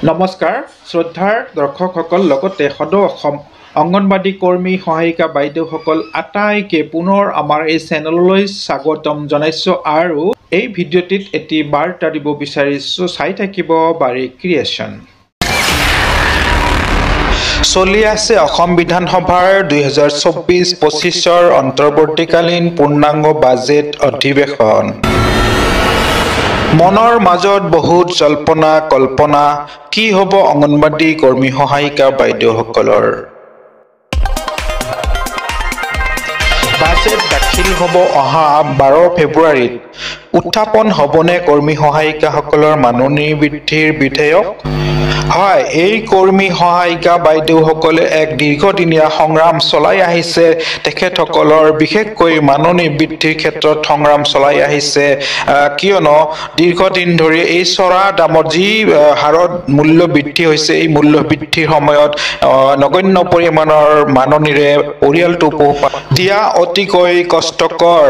নমস্কাৰ শ্ৰদ্ধাৰ দৰ্শকসকল লগতে সদৌ অসম অংগনবাদী কৰ্মী সহায়িকা বাইদেউসকল আটাইকে পুনৰ আমাৰ এই চেনেললৈ স্বাগতম জনাইছোঁ আৰু এই ভিডিঅ'টিত এটি বাৰ্তা দিব বিচাৰিছোঁ চাই থাকিব বাৰী ক্ৰিয়েশ্যন। চলি আছে অসম বিধানসভাৰ 2024-25 অন্তৰ্বৰ্তীকালীন পূৰ্ণাংগ বাজেট অধিৱেশন। মনৰ মাজত বহুত জল্পনা কল্পনা কি হ'ব অংগনবাদী কৰ্মী সহায়িকা বাইদেউসকলৰ। বাজেট দাখিল হ'ব অহা 12 ফেব্ৰুৱাৰীত। উত্থাপন হ'বনে কৰ্মী সহায়িকাসকলৰ মাননি বৃদ্ধিৰ বিধেয়ক? হয়, এই কৰ্মী সহায়িকা বাইদেউসকলে এক দীৰ্ঘদিনীয়া সংগ্ৰাম চলাই আহিছে। তেখেতসকলৰ বিশেষকৈ মাননি বৃদ্ধিৰ ক্ষেত্ৰত সংগ্ৰাম চলাই আহিছে, কিয়নো দীৰ্ঘদিন ধৰি এই চৰা দামত যি হাৰত মূল্য বৃদ্ধি হৈছে, এই মূল্য বৃদ্ধিৰ সময়ত নগণ্য পৰিমাণৰ মাননিৰে পৰিয়ালটো পোহপাল দিয়া অতিকৈ কষ্টকৰ।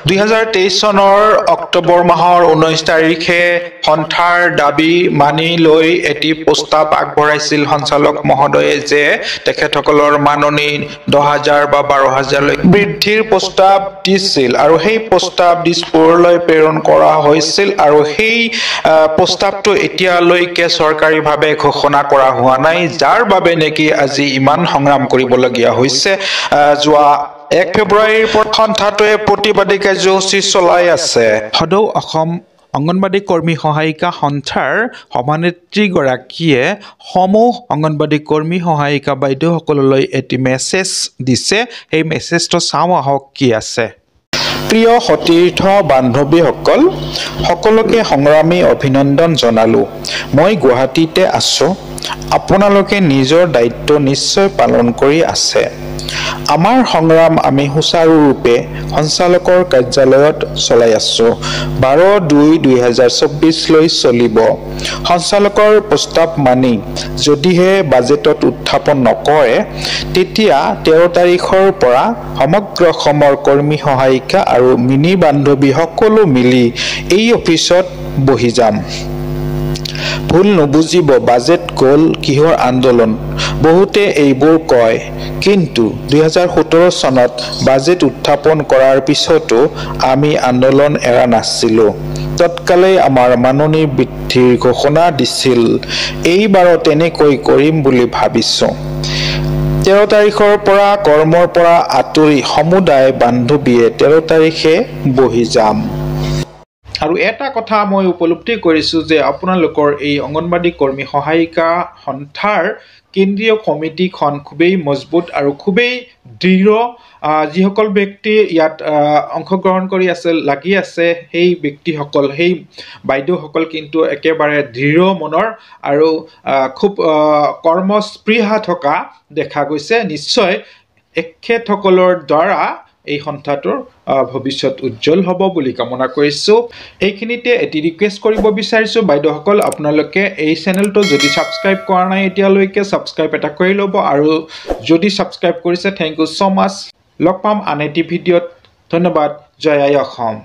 2023 চনৰ অক্টোবৰ মাহৰ 19 তাৰিখে সন্থাৰ দাবী মানি লৈ এটি প্ৰস্তাৱ আগবঢ়াইছিল সঞ্চালক মহোদয়ে যে তেখেতসকলৰ মাননি 10,000 বা 12,000 বৃদ্ধিৰ প্ৰস্তাৱ দিছিল আৰু সেই প্ৰস্তাৱ দিছপুৰলৈ প্ৰেৰণ কৰা হৈছিল আৰু সেই প্ৰস্তাৱটো এতিয়ালৈকে চৰকাৰীভাৱে ঘোষণা কৰা হোৱা নাই, যাৰ বাবে নেকি আজি ইমান সংগ্ৰাম কৰিবলগীয়া হৈছে। যোৱা 1 ফেব্ৰুৱাৰীৰ পৰা সন্থাটোৱে প্ৰতিবাদী কাৰ্যসূচী চলাই আছে। সদৌ অসম অংগনবাদী কৰ্মী সহায়িকা সন্থাৰ সভানেত্ৰীগৰাকীয়ে সমূহ অংগনবাদী কৰ্মী সহায়িকা বাইদেউসকললৈ এটি মেছেজ দিছে। সেই মেছেজটো চাওঁ আহক কি আছে। প্ৰিয় সতীৰ্থ বান্ধৱীসকল, সকলোকে সংগ্ৰামী অভিনন্দন জনালোঁ। মই গুৱাহাটীতে আছোঁ। আপোনালোকে নিজৰ দায়িত্ব নিশ্চয় পালন কৰি আছে। আমাৰ সংগ্ৰাম আমি সুচাৰুৰূপে সঞ্চালকৰ কাৰ্যালয়ত চলাই আছোঁ। 12/2/2024 লৈ চলিব। সঞ্চালকৰ প্ৰস্তাৱ মানি যদিহে বাজেটত উত্থাপন নকৰে, তেতিয়া 13 তাৰিখৰ পৰা সমগ্ৰ অসমৰ কৰ্মী সহায়িকা আৰু মিনি বান্ধৱী সকলো মিলি এই অফিচত বহি যাম। ভুল নুবুজিব, বাজেট গ'ল কিহৰ আন্দোলন, বহুতে এইবোৰ কয়, কিন্তু 2017 চনত বাজেট উত্থাপন কৰাৰ পিছতো আমি আন্দোলন এৰা নাছিলোঁ। তৎকালে আমাৰ মাননি বৃদ্ধিৰ ঘোষণা দিছিল। এইবাৰো তেনেকৈ কৰিম বুলি ভাবিছোঁ। 13 তাৰিখৰ পৰা কৰ্মৰ পৰা আঁতৰি সমুদায় বান্ধৱীয়ে 13 তাৰিখে বহি যাম। আৰু এটা কথা মই উপলব্ধি কৰিছোঁ যে আপোনালোকৰ এই অংগনবাদী কৰ্মী সহায়িকা সন্থাৰ কেন্দ্ৰীয় কমিটিখন খুবেই মজবুত আৰু খুবেই দৃঢ়। যিসকল ব্যক্তি ইয়াত অংশগ্ৰহণ কৰি আছে, লাগি আছে, সেই ব্যক্তিসকল, সেই বাইদেউসকল কিন্তু একেবাৰে দৃঢ় মনৰ আৰু খুব কৰ্মস্পৃহা থকা দেখা গৈছে। নিশ্চয় এখেতসকলৰ দ্বাৰা এই সন্থাটোৰ ভৱিষ্যত উজ্জ্বল হ'ব বুলি কামনা কৰিছোঁ। এইখিনিতে এটি ৰিকুৱেষ্ট কৰিব বিচাৰিছোঁ, বাইদেউসকল আপোনালোকে এই চেনেলটো যদি ছাবস্ক্ৰাইব কৰা নাই এতিয়ালৈকে ছাবস্ক্ৰাইব এটা কৰি ল'ব, আৰু যদি ছাবস্ক্ৰাইব কৰিছে থেংক ইউ ছ' মাছ। লগ পাম আন এটি ভিডিঅ'ত। ধন্যবাদ। জয় আই অসম।